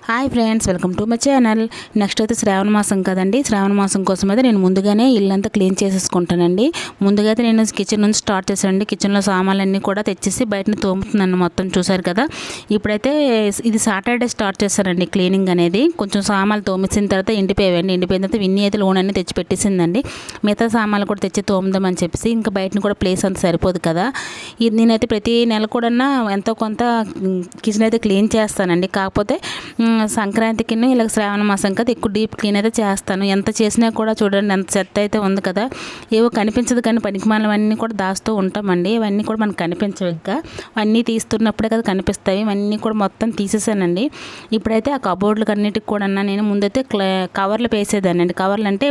Hi friends, welcome to my channel. Next అయితే శ్రావణ మాసం కదండి. శ్రావణ మాసం కోసం అయితే నేను ముందుగానే ఇల్లంతా క్లీన్ చేసేసుకుంటానండి. ముందుగా అయితే నేను కిచెన్ నుంచి స్టార్ట్ చేశానండి. కిచెన్లో సామాన్లన్నీ కూడా తెచ్చేసి బయటని తోముతున్నాను. మొత్తం చూసారు కదా. ఇప్పుడైతే ఇది సాటర్డే స్టార్ట్ చేశానండి క్లీనింగ్ అనేది. కొంచెం సామాన్లు తోమేసిన తర్వాత ఎండిపోయాయండి. ఎండిపోయిన తర్వాత విన్ని అయితే లోన్ అన్ని తెచ్చి పెట్టేసిందండి. మిగతా సామాన్లు కూడా తెచ్చి తోముదామని చెప్పేసి, ఇంకా బయటని కూడా ప్లేస్ అంత సరిపోదు కదా. ఇది నేనైతే ప్రతి నెల కూడా ఎంతో కొంత కిచెన్ అయితే క్లీన్ చేస్తానండి. కాకపోతే సంక్రాంతికి ఇలా శ్రావణ మాసం కదా ఎక్కువ డీప్ క్లీన్ అయితే చేస్తాను. ఎంత చేసినా కూడా చూడండి ఎంత చెత్త అయితే ఉంది కదా. ఏవో కనిపించదు కానీ పనికిమాలవన్నీ కూడా దాస్తూ ఉంటామండి. ఇవన్నీ కూడా మనకు కనిపించవు. ఇంకా అన్నీ తీస్తున్నప్పుడే కదా కనిపిస్తాయి. ఇవన్నీ కూడా మొత్తం తీసేసానండి. ఇప్పుడైతే ఆ కబోర్డ్లకు అన్నిటికి కూడా నేను ముందైతే కవర్లు వేసేదాన్ని అండి. కవర్లు అంటే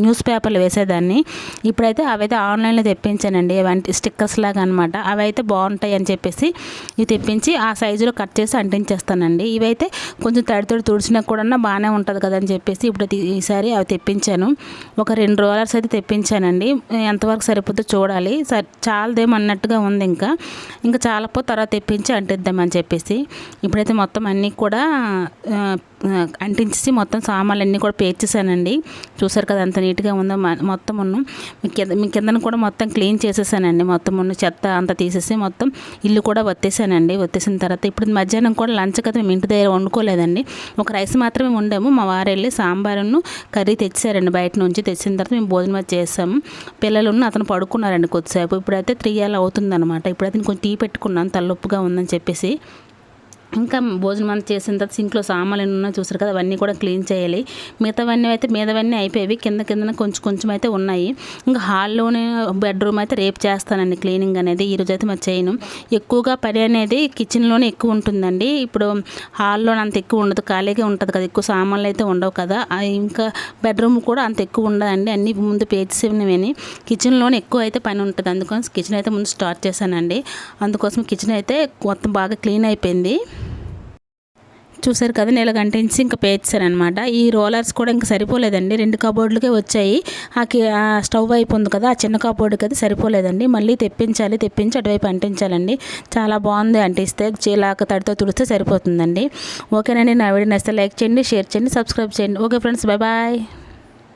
న్యూస్ పేపర్లు వేసేదాన్ని. ఇప్పుడైతే అవైతే ఆన్లైన్లో తెప్పించానండి. అవంటి స్టిక్కర్స్ లాగా అనమాట. అవి అయితే బాగుంటాయి అని చెప్పేసి ఇవి తెప్పించి ఆ సైజులో కట్ చేసి అంటించేస్తానండి. ఇవైతే కొంచెం తడితోడి తుడిచినా కూడా బాగానే ఉంటుంది కదా అని చెప్పేసి ఇప్పుడు ఈసారి అవి తెప్పించాను. ఒక 2 రోలర్స్ అయితే తెప్పించానండి. ఎంతవరకు సరిపోతుందో చూడాలి. చాలదేమో అన్నట్టుగా ఉంది. ఇంకా చాలపో తర్వాత తెప్పించి అంటిద్దామని చెప్పేసి ఇప్పుడైతే మొత్తం అన్నీ కూడా అంటించేసి మొత్తం సామాన్లన్నీ కూడా పేర్చేసానండి. చూసారు కదా అంత నీట్గా ఉందో. మొత్తం మీ కిందను కూడా మొత్తం క్లీన్ చేసేసానండి. మొత్తం చెత్త అంతా తీసేసి మొత్తం ఇల్లు కూడా వత్తేసానండి. వత్తేసిన తర్వాత ఇప్పుడు మధ్యాహ్నం కూడా లంచ్ కదా మేము ఇంటి దగ్గర వండుకోలేదండి. ఒక రైస్ మాత్రమే వండాము. మా వారు వెళ్ళి సాంబారును కర్రీ తెచ్చారండి. బయట నుంచి తెచ్చిన తర్వాత మేము భోజనం అది చేసాము. పిల్లలు అతను పడుకున్నారండి కొద్దిసేపు. ఇప్పుడైతే 3 అలా అవుతుందన్నమాట. ఇప్పుడైతే కొంచెం టీ పెట్టుకున్నాను తలనొప్పిగా ఉందని చెప్పేసి. ఇంకా భోజనం అంతా చేసిన తర్వాత సింక్లో సామాన్లు ఉన్నాయి చూసారు కదా. అవన్నీ కూడా క్లీన్ చేయాలి. మీదవన్నీ అయిపోయేవి. కిందన కొంచెం అయితే ఉన్నాయి. ఇంకా హాల్లోనే బెడ్రూమ్ అయితే రేపు చేస్తానండి క్లీనింగ్ అనేది. ఈరోజు అయితే మరి చేయను. ఎక్కువగా పని అనేది కిచెన్లోనే ఎక్కువ ఉంటుందండి. ఇప్పుడు హాల్లో అంత ఎక్కువ ఉండదు, ఖాళీగా ఉంటుంది కదా. ఎక్కువ సామాన్లు అయితే ఉండవు కదా. ఇంకా బెడ్రూమ్ కూడా అంత ఎక్కువ ఉండదండి. అన్నీ ముందు పేర్చేసినవి. కిచెన్లోనే ఎక్కువ అయితే పని ఉంటుంది. అందుకోసం కిచెన్ అయితే ముందు స్టార్ట్ చేశానండి. అందుకోసం కిచెన్ అయితే మొత్తం బాగా క్లీన్ అయిపోయింది. చూసారు కదా. నెల అంటించి ఇంకా పేర్చాను అనమాట. ఈ రోలర్స్ కూడా ఇంకా సరిపోలేదండి. 2 కబోర్డులకే వచ్చాయి. ఆ స్టవ్ వైపు ఉంది కదా, ఆ చిన్న కబోర్డుకి అయితే సరిపోలేదండి. మళ్ళీ తెప్పించి అటువైపు అంటించాలండి. చాలా బాగుంది. అంటిస్తే చీలాక తడితో తుడిస్తే సరిపోతుందండి. ఓకేనండి. నా వీడియో నచ్చితే లైక్ చేయండి, షేర్ చేయండి, సబ్స్క్రైబ్ చేయండి. Okay friends, bye.